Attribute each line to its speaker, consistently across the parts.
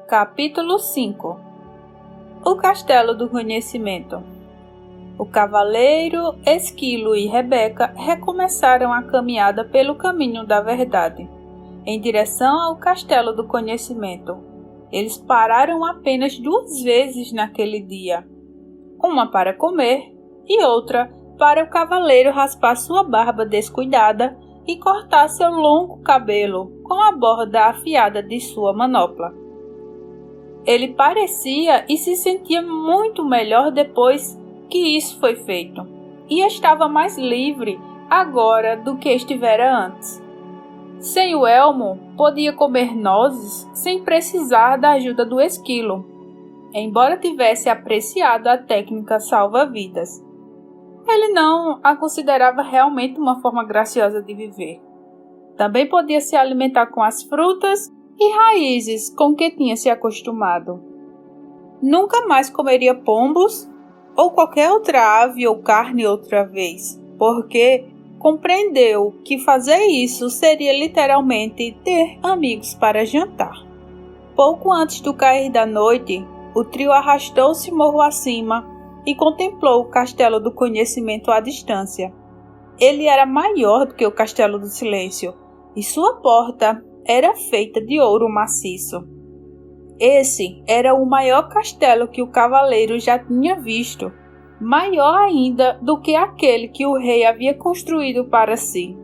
Speaker 1: Capítulo 5 O Castelo do Conhecimento. O cavaleiro, Esquilo e Rebeca recomeçaram a caminhada pelo caminho da verdade, em direção ao Castelo do Conhecimento. Eles pararam apenas 2 vezes naquele dia, uma para comer e outra para o cavaleiro raspar sua barba descuidada e cortar seu longo cabelo com a borda afiada de sua manopla. Ele parecia e se sentia muito melhor depois que isso foi feito, e estava mais livre agora do que estivera antes. Sem o elmo, podia comer nozes sem precisar da ajuda do esquilo, embora tivesse apreciado a técnica salva-vidas. Ele não a considerava realmente uma forma graciosa de viver. Também podia se alimentar com as frutas e raízes com que tinha se acostumado. Nunca mais comeria pombos ou qualquer outra ave ou carne outra vez, porque compreendeu que fazer isso seria literalmente ter amigos para jantar. Pouco antes do cair da noite, o trio arrastou-se morro acima e contemplou o Castelo do Conhecimento à distância. Ele era maior do que o Castelo do Silêncio, e sua porta era feita de ouro maciço. Esse era o maior castelo que o cavaleiro já tinha visto, maior ainda do que aquele que o rei havia construído para si.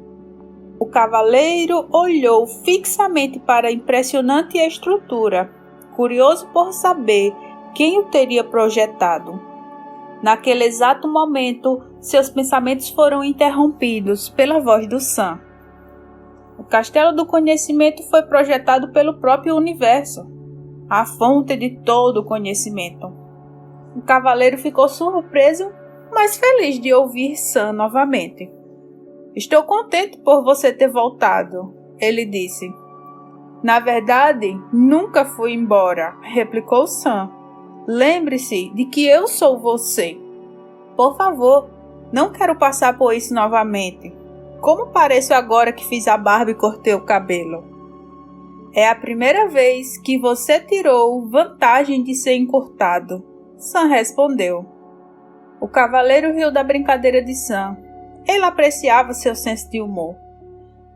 Speaker 1: O cavaleiro olhou fixamente para a impressionante estrutura, curioso por saber quem o teria projetado. Naquele exato momento, seus pensamentos foram interrompidos pela voz do Sam. O Castelo do Conhecimento foi projetado pelo próprio universo, a fonte de todo o conhecimento. O cavaleiro ficou surpreso, mas feliz de ouvir Sam novamente. "Estou contente por você ter voltado", ele disse. "Na verdade, nunca fui embora", replicou Sam. "Lembre-se de que eu sou você. Por favor, não quero passar por isso novamente. Como pareço agora que fiz a barba e cortei o cabelo?" "É a primeira vez que você tirou vantagem de ser encurtado", Sam respondeu. O cavaleiro riu da brincadeira de Sam. Ele apreciava seu senso de humor.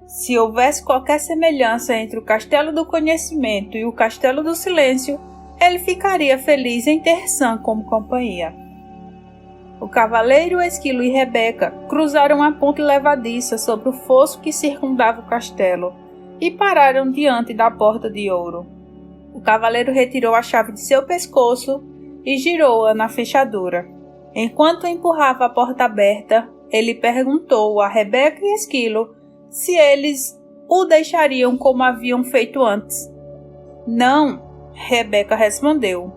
Speaker 1: Se houvesse qualquer semelhança entre o Castelo do Conhecimento e o Castelo do Silêncio, ele ficaria feliz em ter Sam como companhia. O cavaleiro, Esquilo e Rebeca cruzaram a ponte levadiça sobre o fosso que circundava o castelo e pararam diante da porta de ouro. O cavaleiro retirou a chave de seu pescoço e girou-a na fechadura. Enquanto empurrava a porta aberta, ele perguntou a Rebeca e Esquilo se eles o deixariam como haviam feito antes. "Não", Rebeca respondeu.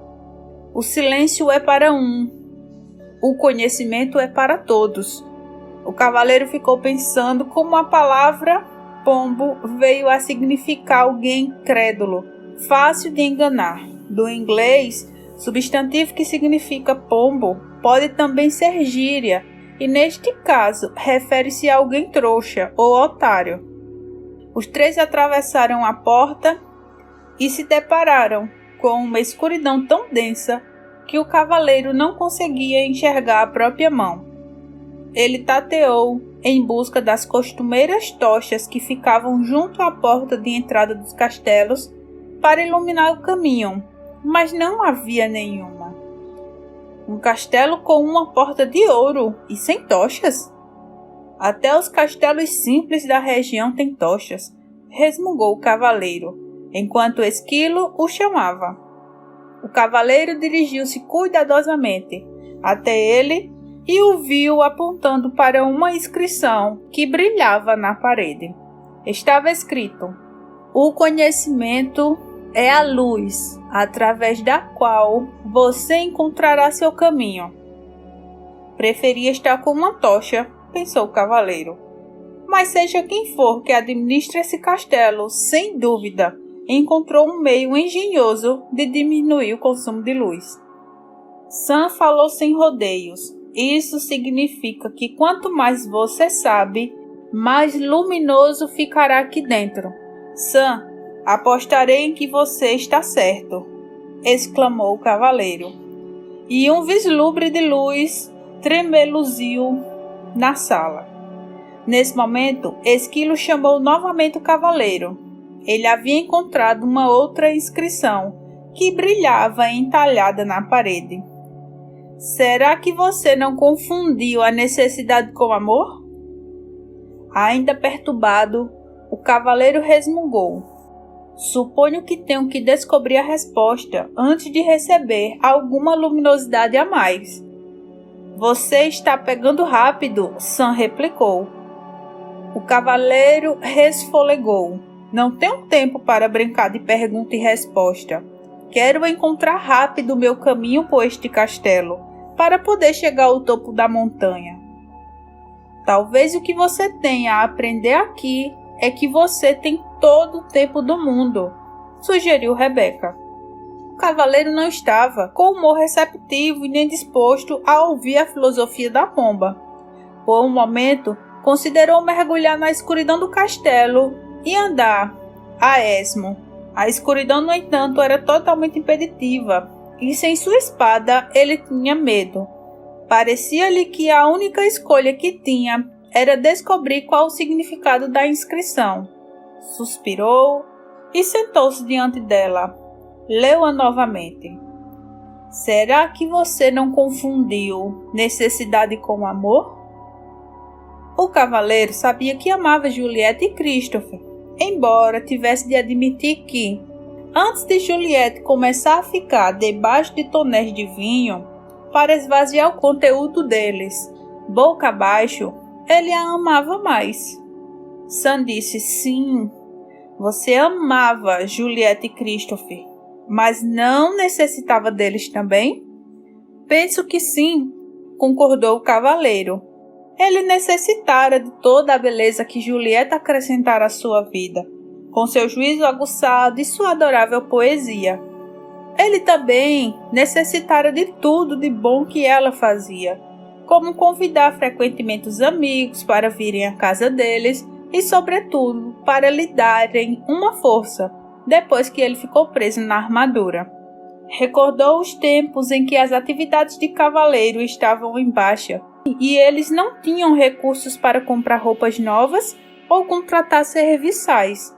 Speaker 1: "O silêncio é para um. O conhecimento é para todos." O cavaleiro ficou pensando como a palavra pombo veio a significar alguém incrédulo, fácil de enganar. Do inglês, substantivo que significa pombo pode também ser gíria, e neste caso refere-se a alguém trouxa ou otário. Os 3 atravessaram a porta e se depararam com uma escuridão tão densa que o cavaleiro não conseguia enxergar a própria mão. Ele tateou em busca das costumeiras tochas que ficavam junto à porta de entrada dos castelos para iluminar o caminho, mas não havia nenhuma. Um castelo com uma porta de ouro e sem tochas? "Até os castelos simples da região têm tochas", resmungou o cavaleiro, enquanto Esquilo o chamava. O cavaleiro dirigiu-se cuidadosamente até ele e o viu apontando para uma inscrição que brilhava na parede. Estava escrito: "O conhecimento é a luz através da qual você encontrará seu caminho." "Preferia estar com uma tocha", pensou o cavaleiro. "Mas seja quem for que administre esse castelo, sem dúvida encontrou um meio engenhoso de diminuir o consumo de luz." Sam falou sem rodeios. "Isso significa que quanto mais você sabe, mais luminoso ficará aqui dentro. Sam, apostarei em que você está certo." exclamou o cavaleiro, e um vislumbre de luz tremeluziu na sala. Nesse momento, Esquilo chamou novamente o cavaleiro. Ele havia encontrado uma outra inscrição que brilhava entalhada na parede. Será que você não confundiu a necessidade com amor? Ainda perturbado, o cavaleiro resmungou. Suponho que tenho que descobrir a resposta antes de receber alguma luminosidade a mais. Você está pegando rápido, Sam replicou. O cavaleiro resfolegou. Não tenho tempo para brincar de pergunta e resposta. Quero encontrar rápido o meu caminho por este castelo, para poder chegar ao topo da montanha. Talvez o que você tenha a aprender aqui é que você tem todo o tempo do mundo, sugeriu Rebeca. O cavaleiro não estava com humor receptivo e nem disposto a ouvir a filosofia da pomba. Por um momento, considerou mergulhar na escuridão do castelo e andar a esmo. A escuridão, no entanto, era totalmente impeditiva, e sem sua espada ele tinha medo. Parecia-lhe que a única escolha que tinha era descobrir qual o significado da inscrição. Suspirou e sentou-se diante dela. Leu-a novamente. Será que você não confundiu necessidade com amor? O cavaleiro sabia que amava Juliette e Christopher, embora tivesse de admitir que, antes de Juliette começar a ficar debaixo de tonéis de vinho, para esvaziar o conteúdo deles, boca abaixo, ele a amava mais. Sam disse sim, você amava Juliette e Christopher, mas não necessitava deles também? Penso que sim, concordou o cavaleiro. Ele necessitara de toda a beleza que Juliette acrescentara à sua vida, com seu juízo aguçado e sua adorável poesia. Ele também necessitara de tudo de bom que ela fazia, como convidar frequentemente os amigos para virem à casa deles e, sobretudo, para lhe darem uma força, depois que ele ficou preso na armadura. Recordou os tempos em que as atividades de cavaleiro estavam em baixa, e eles não tinham recursos para comprar roupas novas ou contratar serviçais.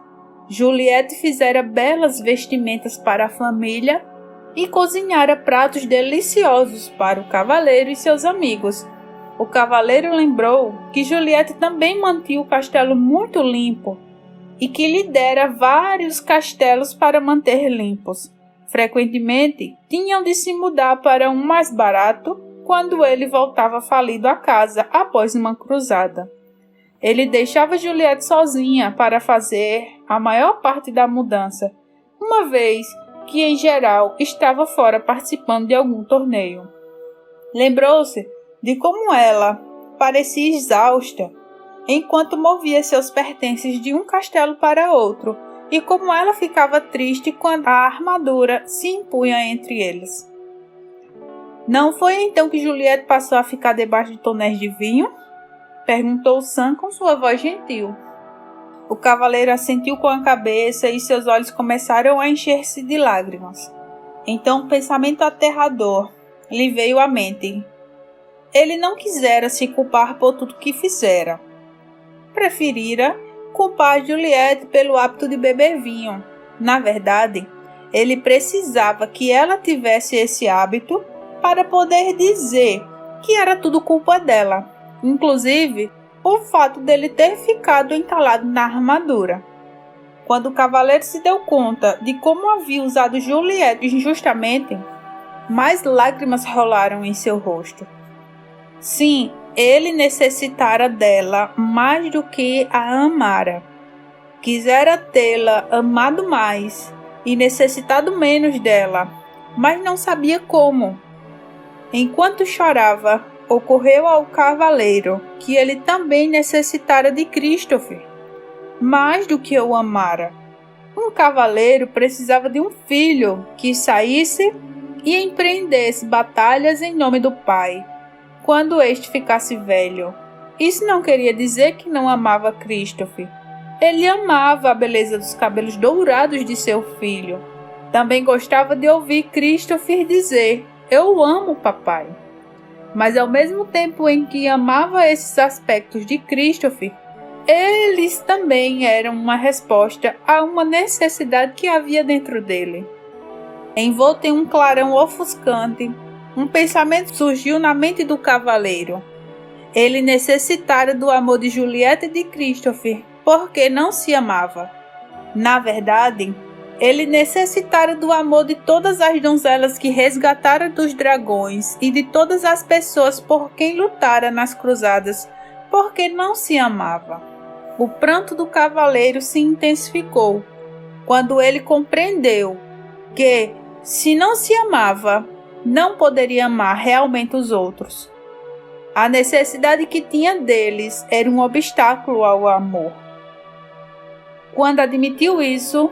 Speaker 1: Juliette fizera belas vestimentas para a família e cozinhara pratos deliciosos para o cavaleiro e seus amigos. O cavaleiro lembrou que Juliette também mantinha o castelo muito limpo e que lhe dera vários castelos para manter limpos. Frequentemente, tinham de se mudar para um mais barato quando ele voltava falido à casa após uma cruzada. Ele deixava Juliette sozinha para fazer a maior parte da mudança, uma vez que, em geral, estava fora participando de algum torneio. Lembrou-se de como ela parecia exausta enquanto movia seus pertences de um castelo para outro e como ela ficava triste quando a armadura se impunha entre eles. Não foi então que Juliette passou a ficar debaixo de tonéis de vinho? Perguntou Sam com sua voz gentil. O cavaleiro assentiu com a cabeça e seus olhos começaram a encher-se de lágrimas. Então um pensamento aterrador lhe veio à mente. Ele não quisera se culpar por tudo que fizera. Preferira culpar Juliette pelo hábito de beber vinho. Na verdade, ele precisava que ela tivesse esse hábito para poder dizer que era tudo culpa dela, inclusive o fato dele ter ficado entalado na armadura. Quando o cavaleiro se deu conta de como havia usado Juliette injustamente, mais lágrimas rolaram em seu rosto. Sim, ele necessitara dela mais do que a amara. Quisera tê-la amado mais e necessitado menos dela, mas não sabia como. Enquanto chorava, ocorreu ao cavaleiro que ele também necessitara de Christopher, mais do que o amara. Um cavaleiro precisava de um filho que saísse e empreendesse batalhas em nome do pai, quando este ficasse velho. Isso não queria dizer que não amava Christopher. Ele amava a beleza dos cabelos dourados de seu filho Também gostava de ouvir Christopher dizer: "Eu amo papai." Mas ao mesmo tempo em que amava esses aspectos de Christopher, eles também eram uma resposta a uma necessidade que havia dentro dele. Envolto em um clarão ofuscante, um pensamento surgiu na mente do cavaleiro. Ele necessitara do amor de Julieta e de Christopher, porque não se amava. Na verdade, ele necessitara do amor de todas as donzelas que resgatara dos dragões e de todas as pessoas por quem lutara nas cruzadas, porque não se amava. O pranto do cavaleiro se intensificou quando ele compreendeu que, se não se amava, não poderia amar realmente os outros. A necessidade que tinha deles era um obstáculo ao amor. Quando admitiu isso,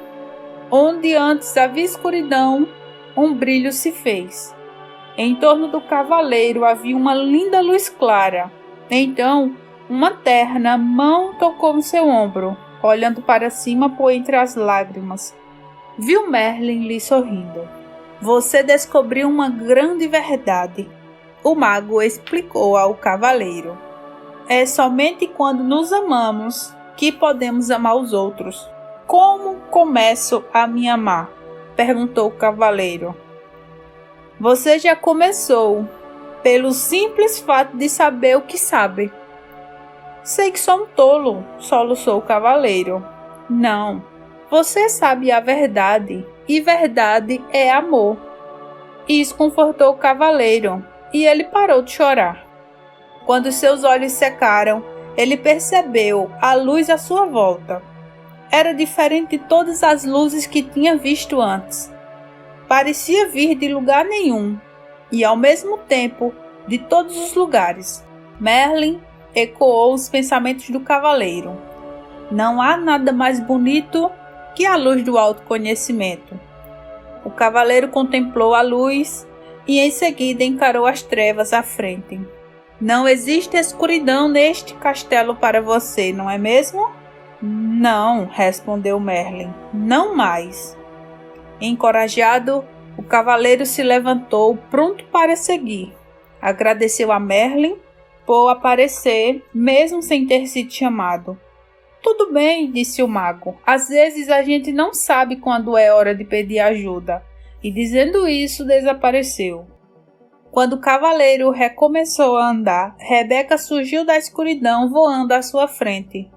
Speaker 1: onde antes havia escuridão, um brilho se fez. Em torno do cavaleiro havia uma linda luz clara. Então, uma terna mão tocou no seu ombro, olhando para cima por entre as lágrimas. Viu Merlin lhe sorrindo. Você descobriu uma grande verdade. O mago explicou ao cavaleiro. É somente quando nos amamos que podemos amar os outros. Como começo a me amar? Perguntou o cavaleiro. Você já começou, pelo simples fato de saber o que sabe. Sei que sou um tolo, soluçou o cavaleiro. Não, você sabe a verdade, e verdade é amor. Isso confortou o cavaleiro, e ele parou de chorar. Quando seus olhos secaram, ele percebeu a luz à sua volta. Era diferente de todas as luzes que tinha visto antes. Parecia vir de lugar nenhum, e ao mesmo tempo de todos os lugares. Merlin ecoou os pensamentos do cavaleiro. Não há nada mais bonito que a luz do autoconhecimento. O cavaleiro contemplou a luz e em seguida encarou as trevas à frente. Não existe escuridão neste castelo para você, não é mesmo? Não, respondeu Merlin, não mais. Encorajado, o cavaleiro se levantou, pronto para seguir. Agradeceu a Merlin por aparecer, mesmo sem ter sido chamado. Tudo bem, disse o mago. Às vezes a gente não sabe quando é hora de pedir ajuda. E dizendo isso, desapareceu. Quando o cavaleiro recomeçou a andar, Rebeca surgiu da escuridão voando à sua frente.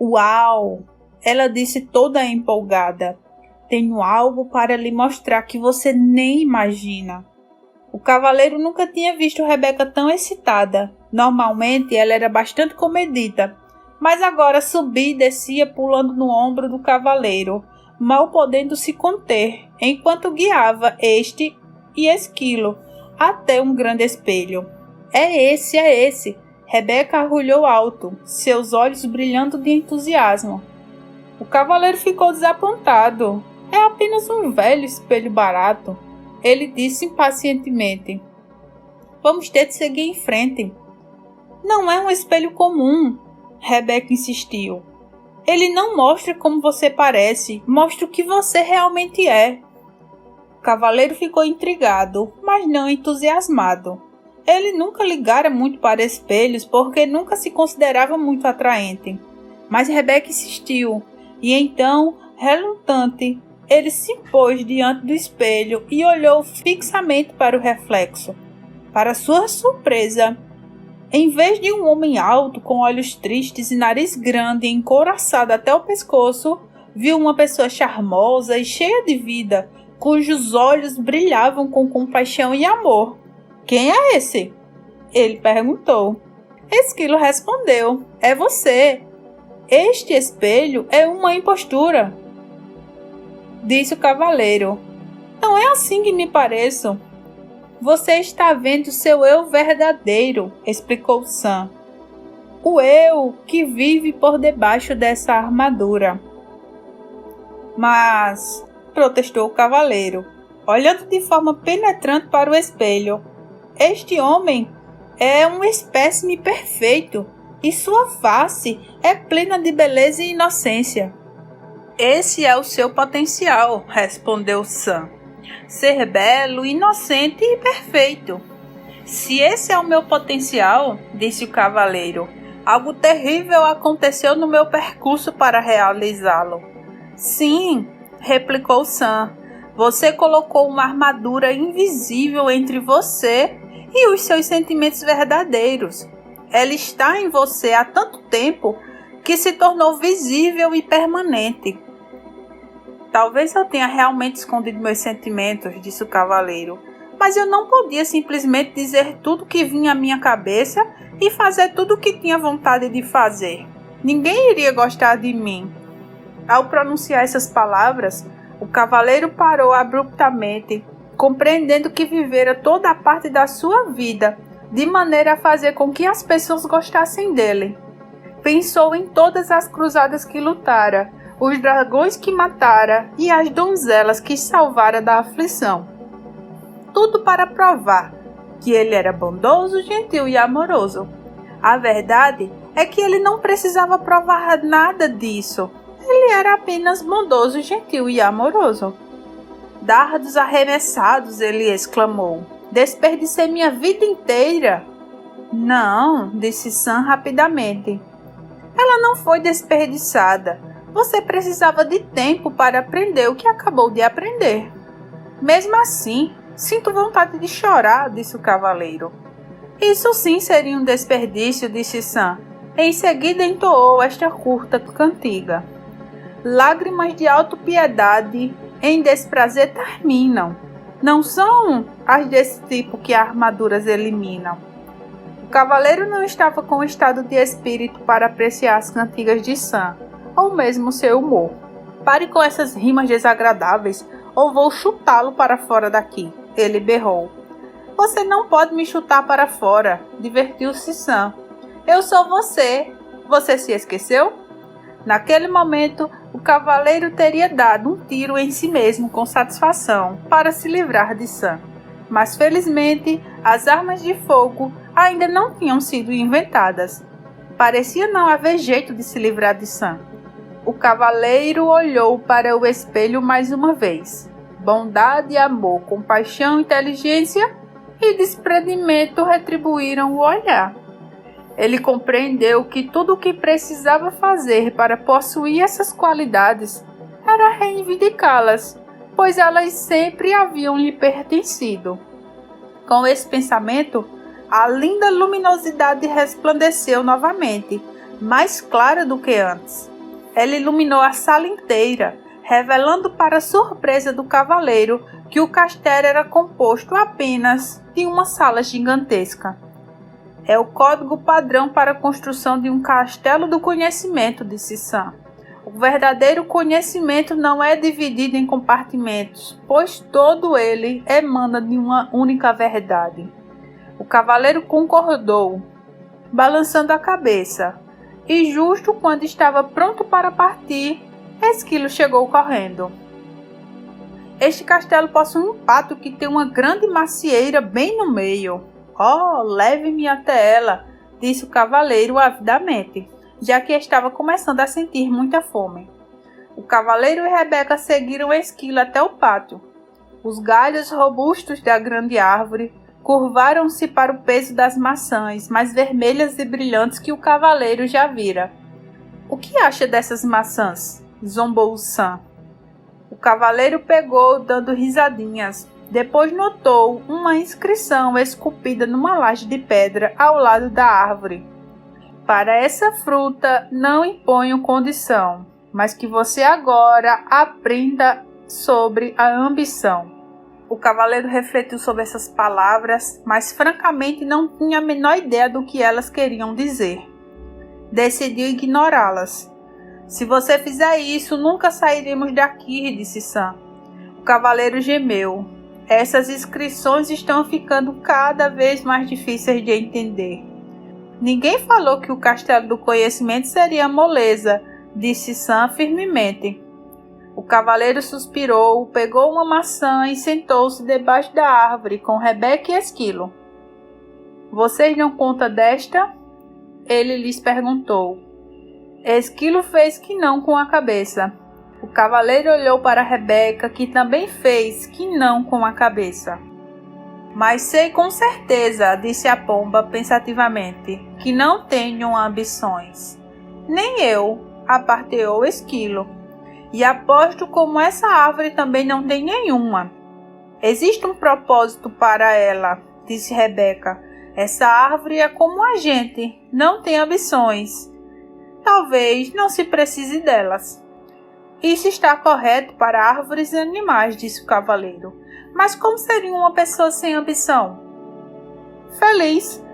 Speaker 1: Uau! Ela disse toda empolgada. Tenho algo para lhe mostrar que você nem imagina. O cavaleiro nunca tinha visto Rebeca tão excitada. Normalmente ela era bastante comedida, mas agora subia e descia pulando no ombro do cavaleiro, mal podendo se conter, enquanto guiava este e Esquilo até um grande espelho. É esse! Rebeca arrulhou alto, seus olhos brilhando de entusiasmo. O cavaleiro ficou desapontado. É apenas um velho espelho barato, ele disse impacientemente. Vamos ter de seguir em frente. Não é um espelho comum, Rebeca insistiu. Ele não mostra como você parece, mostra o que você realmente é. O cavaleiro ficou intrigado, mas não entusiasmado. Ele nunca ligara muito para espelhos porque nunca se considerava muito atraente. Mas Rebeca insistiu, e então, relutante, ele se pôs diante do espelho e olhou fixamente para o reflexo. Para sua surpresa, em vez de um homem alto, com olhos tristes e nariz grande e encouraçado até o pescoço, viu uma pessoa charmosa e cheia de vida, cujos olhos brilhavam com compaixão e amor. Quem é esse? Ele perguntou. Esquilo respondeu. É você. Este espelho é uma impostura, disse o cavaleiro. Não é assim que me pareço. Você está vendo seu eu verdadeiro, explicou Sam. O eu que vive por debaixo dessa armadura. Mas, protestou o cavaleiro, olhando de forma penetrante para o espelho, este homem é um espécime perfeito e sua face é plena de beleza e inocência. Esse é o seu potencial, respondeu Sam. Ser belo, inocente e perfeito. Se esse é o meu potencial, disse o cavaleiro, algo terrível aconteceu no meu percurso para realizá-lo. Sim, replicou Sam. Você colocou uma armadura invisível entre você e os seus sentimentos verdadeiros. Ela está em você há tanto tempo que se tornou visível e permanente. Talvez eu tenha realmente escondido meus sentimentos, disse o cavaleiro, mas eu não podia simplesmente dizer tudo que vinha à minha cabeça e fazer tudo o que tinha vontade de fazer. Ninguém iria gostar de mim. Ao pronunciar essas palavras, o cavaleiro parou abruptamente, compreendendo que vivera toda a parte da sua vida, de maneira a fazer com que as pessoas gostassem dele. Pensou em todas as cruzadas que lutara, os dragões que matara e as donzelas que salvara da aflição. Tudo para provar que ele era bondoso, gentil e amoroso. A verdade é que ele não precisava provar nada disso. Ele era apenas bondoso, gentil e amoroso. Dardos arremessados, ele exclamou. Desperdicei minha vida inteira. Não, disse Sam rapidamente. Ela não foi desperdiçada. Você precisava de tempo para aprender o que acabou de aprender. Mesmo assim, sinto vontade de chorar, disse o cavaleiro. Isso sim seria um desperdício, disse Sam. Em seguida entoou esta curta cantiga. Lágrimas de autopiedade em desprazer terminam. Não são as desse tipo que armaduras eliminam. O cavaleiro não estava com estado de espírito para apreciar as cantigas de Sam, ou mesmo seu humor. Pare com essas rimas desagradáveis, ou vou chutá-lo para fora daqui, ele berrou. Você não pode me chutar para fora, divertiu-se Sam. Eu sou você. Você se esqueceu? Naquele momento, o cavaleiro teria dado um tiro em si mesmo com satisfação para se livrar de Sam. Mas felizmente, as armas de fogo ainda não tinham sido inventadas. Parecia não haver jeito de se livrar de Sam. O cavaleiro olhou para o espelho mais uma vez. Bondade, amor, compaixão, inteligência e desprendimento retribuíram o olhar. Ele compreendeu que tudo o que precisava fazer para possuir essas qualidades era reivindicá-las, pois elas sempre haviam lhe pertencido. Com esse pensamento, a linda luminosidade resplandeceu novamente, mais clara do que antes. Ela iluminou a sala inteira, revelando para a surpresa do cavaleiro que o castelo era composto apenas de uma sala gigantesca. É o código padrão para a construção de um castelo do conhecimento, disse Sam. O verdadeiro conhecimento não é dividido em compartimentos, pois todo ele emana de uma única verdade. O cavaleiro concordou, balançando a cabeça, e justo quando estava pronto para partir, Esquilo chegou correndo. Este castelo possui um pátio que tem uma grande macieira bem no meio. Oh, leve-me até ela, disse o cavaleiro avidamente, já que estava começando a sentir muita fome. O cavaleiro e Rebeca seguiram Esquilo até o pátio. Os galhos robustos da grande árvore curvaram-se para o peso das maçãs, mais vermelhas e brilhantes que o cavaleiro já vira. O que acha dessas maçãs? Zombou Sam. O cavaleiro pegou, dando risadinhas. Depois notou uma inscrição esculpida numa laje de pedra ao lado da árvore. Para essa fruta não imponho condição, mas que você agora aprenda sobre a ambição. O cavaleiro refletiu sobre essas palavras, mas francamente não tinha a menor ideia do que elas queriam dizer. Decidiu ignorá-las. Se você fizer isso, nunca sairemos daqui, disse Sam. O cavaleiro gemeu. Essas inscrições estão ficando cada vez mais difíceis de entender. Ninguém falou que o castelo do conhecimento seria moleza, disse Sam firmemente. O cavaleiro suspirou, pegou uma maçã e sentou-se debaixo da árvore com Rebeca e Esquilo. Vocês dão conta desta? Ele lhes perguntou. Esquilo fez que não com a cabeça. O cavaleiro olhou para Rebeca, que também fez que não com a cabeça. Mas sei com certeza, disse a pomba pensativamente, que não tenho ambições. Nem eu, aparteou o esquilo. E aposto como essa árvore também não tem nenhuma. Existe um propósito para ela, disse Rebeca. Essa árvore é como a gente, não tem ambições. Talvez não se precise delas. Isso está correto para árvores e animais, disse o cavaleiro. Mas como seria uma pessoa sem ambição? Feliz,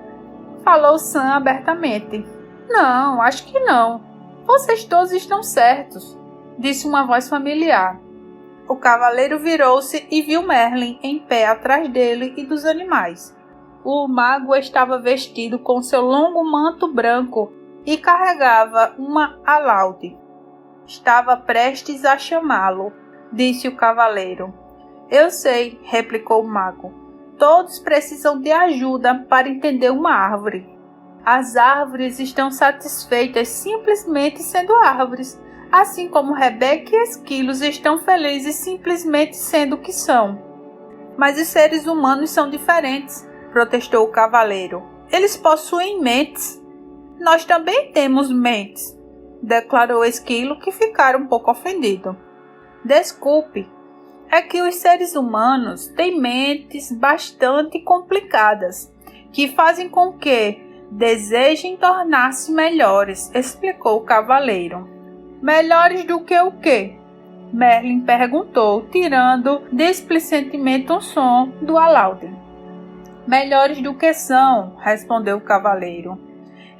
Speaker 1: falou Sam abertamente. Não, acho que não. Vocês todos estão certos, disse uma voz familiar. O cavaleiro virou-se e viu Merlin em pé atrás dele e dos animais. O mago estava vestido com seu longo manto branco e carregava uma alaude. Estava prestes a chamá-lo, disse o cavaleiro. Eu sei, replicou o mago. Todos precisam de ajuda para entender uma árvore. As árvores estão satisfeitas simplesmente sendo árvores, assim como Rebeca e Esquilos estão felizes simplesmente sendo o que são. Mas os seres humanos são diferentes, protestou o cavaleiro. Eles possuem mentes. Nós também temos mentes, declarou Esquilo, que ficara um pouco ofendido. Desculpe, é que os seres humanos têm mentes bastante complicadas, que fazem com que desejem tornar-se melhores, explicou o cavaleiro. Melhores do que o quê? Merlin perguntou, tirando displicentemente um som do alaude. Melhores do que são, respondeu o cavaleiro.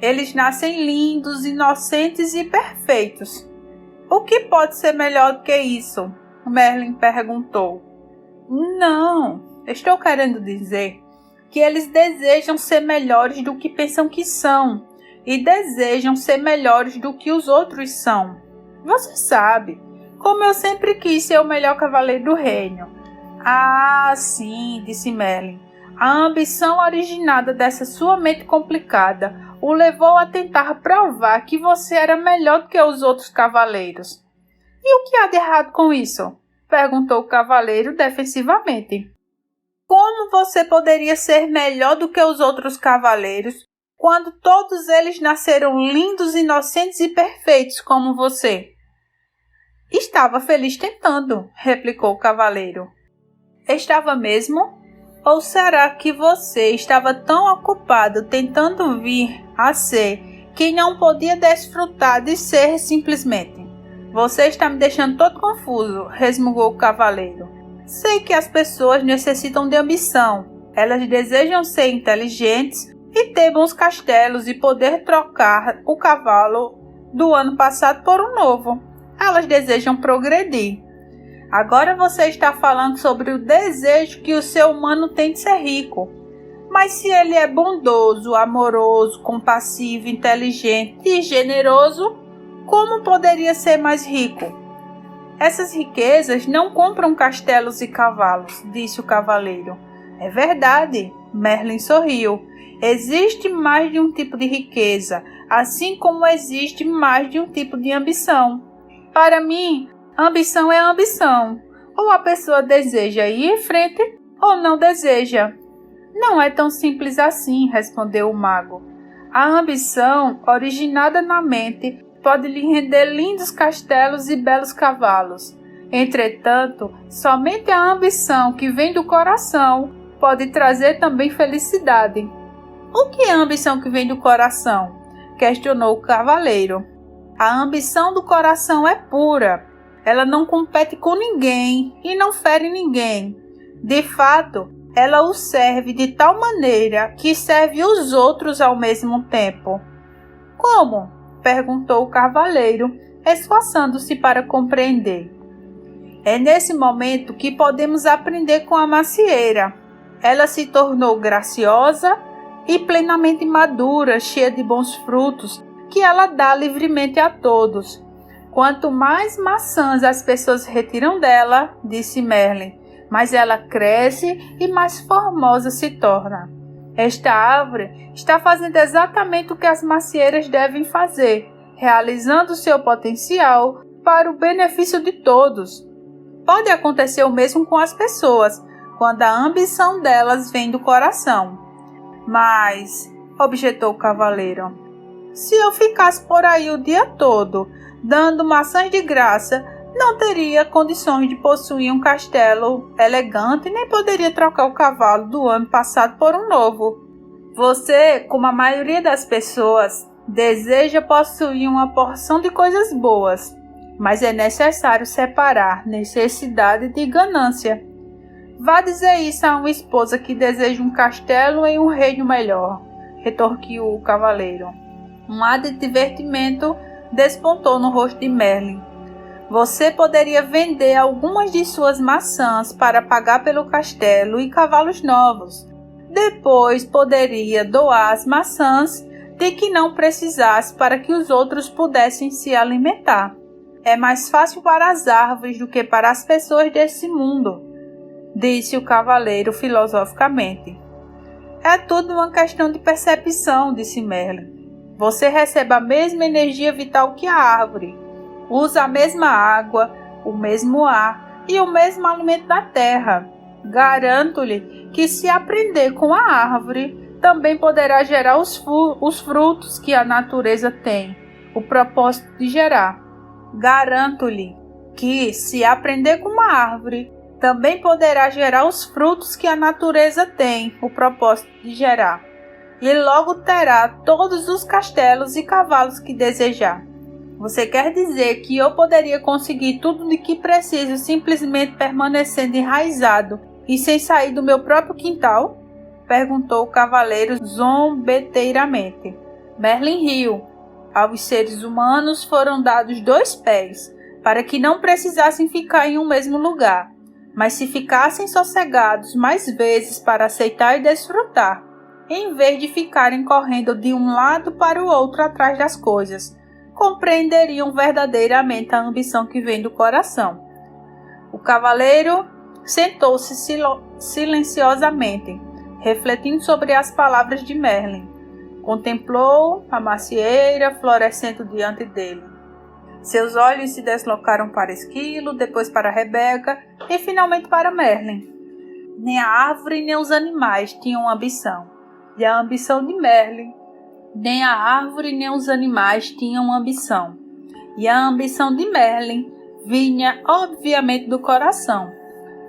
Speaker 1: Eles nascem lindos, inocentes e perfeitos. O que pode ser melhor do que isso? Merlin perguntou. Não, estou querendo dizer que eles desejam ser melhores do que pensam que são e desejam ser melhores do que os outros são. Você sabe, como eu sempre quis ser o melhor cavaleiro do reino. Ah, sim, disse Merlin. A ambição originada dessa sua mente complicada o levou a tentar provar que você era melhor do que os outros cavaleiros. E o que há de errado com isso? Perguntou o cavaleiro defensivamente. Como você poderia ser melhor do que os outros cavaleiros quando todos eles nasceram lindos, inocentes e perfeitos como você? Estava feliz tentando, replicou o cavaleiro. Estava mesmo? Ou será que você estava tão ocupado tentando vir a ser que não podia desfrutar de ser simplesmente? Você está me deixando todo confuso, resmungou o cavaleiro. Sei que as pessoas necessitam de ambição. Elas desejam ser inteligentes e ter bons castelos e poder trocar o cavalo do ano passado por um novo. Elas desejam progredir. Agora você está falando sobre o desejo que o ser humano tem de ser rico. Mas se ele é bondoso, amoroso, compassivo, inteligente e generoso, como poderia ser mais rico? Essas riquezas não compram castelos e cavalos, disse o cavaleiro. É verdade, Merlin sorriu. Existe mais de um tipo de riqueza, assim como existe mais de um tipo de ambição. Para mim, ambição é ambição. Ou a pessoa deseja ir em frente, ou não deseja. Não é tão simples assim, respondeu o mago. A ambição, originada na mente, pode lhe render lindos castelos e belos cavalos. Entretanto, somente a ambição que vem do coração pode trazer também felicidade. O que é a ambição que vem do coração? Questionou o cavaleiro. A ambição do coração é pura. Ela não compete com ninguém e não fere ninguém. De fato, ela o serve de tal maneira que serve os outros ao mesmo tempo. Como? Perguntou o cavaleiro, esforçando-se para compreender. É nesse momento que podemos aprender com a macieira. Ela se tornou graciosa e plenamente madura, cheia de bons frutos, que ela dá livremente a todos. Quanto mais maçãs as pessoas retiram dela, disse Merlin, mais ela cresce e mais formosa se torna. Esta árvore está fazendo exatamente o que as macieiras devem fazer, realizando seu potencial para o benefício de todos. Pode acontecer o mesmo com as pessoas, quando a ambição delas vem do coração. Mas, objetou o cavaleiro, se eu ficasse por aí o dia todo, dando maçãs de graça, não teria condições de possuir um castelo elegante, nem poderia trocar o cavalo do ano passado por um novo. Você, como a maioria das pessoas, deseja possuir uma porção de coisas boas, mas é necessário separar necessidade de ganância. Vá dizer isso a uma esposa que deseja um castelo em um reino melhor, retorquiu o cavaleiro. Um ar de divertimento despontou no rosto de Merlin. Você poderia vender algumas de suas maçãs para pagar pelo castelo e cavalos novos. Depois poderia doar as maçãs de que não precisasse para que os outros pudessem se alimentar. É mais fácil para as árvores do que para as pessoas desse mundo, disse o cavaleiro filosoficamente. É tudo uma questão de percepção, disse Merlin. Você recebe a mesma energia vital que a árvore. Usa a mesma água, o mesmo ar e o mesmo alimento da terra. Garanto-lhe que se aprender com a árvore, também poderá gerar os frutos que a natureza tem o propósito de gerar. Garanto-lhe que se aprender com uma árvore, também poderá gerar os frutos que a natureza tem o propósito de gerar. E logo terá todos os castelos e cavalos que desejar. Você quer dizer que eu poderia conseguir tudo de que preciso simplesmente permanecendo enraizado e sem sair do meu próprio quintal? Perguntou o cavaleiro zombeteiramente. Merlin riu. Aos seres humanos foram dados 2 pés, para que não precisassem ficar em um mesmo lugar, mas se ficassem sossegados mais vezes para aceitar e desfrutar, em vez de ficarem correndo de um lado para o outro atrás das coisas, compreenderiam verdadeiramente a ambição que vem do coração. O cavaleiro sentou-se silenciosamente, refletindo sobre as palavras de Merlin. Contemplou a macieira florescendo diante dele. Seus olhos se deslocaram para Esquilo, depois para Rebeca e finalmente para Merlin. Nem a árvore nem os animais tinham ambição, e a ambição de Merlin, nem a árvore nem os animais tinham ambição, e a ambição de Merlin vinha obviamente do coração.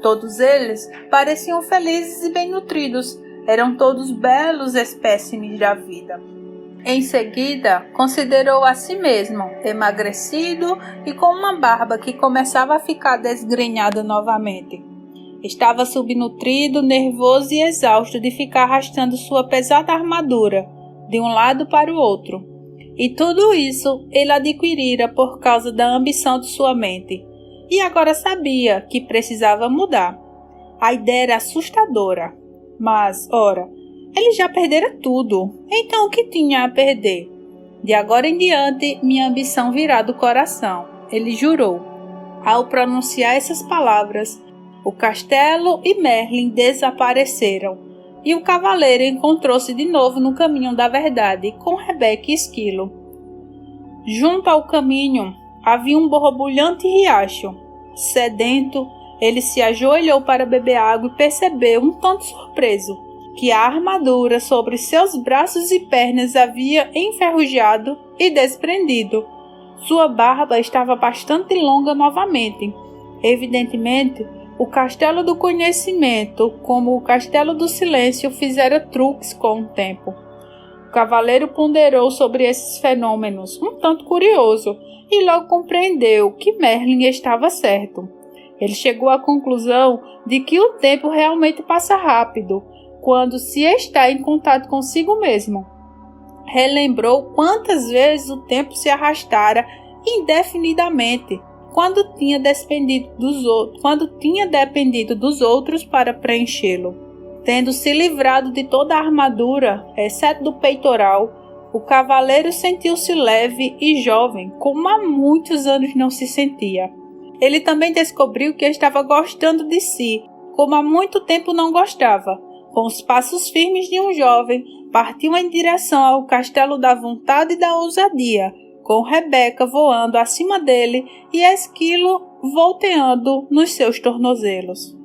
Speaker 1: Todos eles pareciam felizes e bem nutridos, eram todos belos espécimes da vida. Em seguida, considerou a si mesmo, emagrecido e com uma barba que começava a ficar desgrenhada novamente. Estava subnutrido, nervoso e exausto de ficar arrastando sua pesada armadura de um lado para o outro. E tudo isso ele adquirira por causa da ambição de sua mente. E agora sabia que precisava mudar. A ideia era assustadora. Mas, ora, ele já perdera tudo, então o que tinha a perder? De agora em diante, minha ambição virá do coração, ele jurou. Ao pronunciar essas palavras, o castelo e Merlin desapareceram, e o cavaleiro encontrou-se de novo no caminho da verdade com Rebeca e Esquilo. Junto ao caminho havia um borbulhante riacho. Sedento, ele se ajoelhou para beber água e percebeu, um tanto surpreso, que a armadura sobre seus braços e pernas havia enferrujado e desprendido. Sua barba estava bastante longa novamente. Evidentemente, o castelo do conhecimento, como o castelo do silêncio, fizera truques com o tempo. O cavaleiro ponderou sobre esses fenômenos, um tanto curioso, e logo compreendeu que Merlin estava certo. Ele chegou à conclusão de que o tempo realmente passa rápido quando se está em contato consigo mesmo. Relembrou quantas vezes o tempo se arrastara indefinidamente quando tinha dependido dos outros para preenchê-lo. Tendo se livrado de toda a armadura, exceto do peitoral, o cavaleiro sentiu-se leve e jovem, como há muitos anos não se sentia. Ele também descobriu que estava gostando de si, como há muito tempo não gostava. Com os passos firmes de um jovem, partiu em direção ao castelo da vontade e da ousadia, com Rebeca voando acima dele e Esquilo volteando nos seus tornozelos.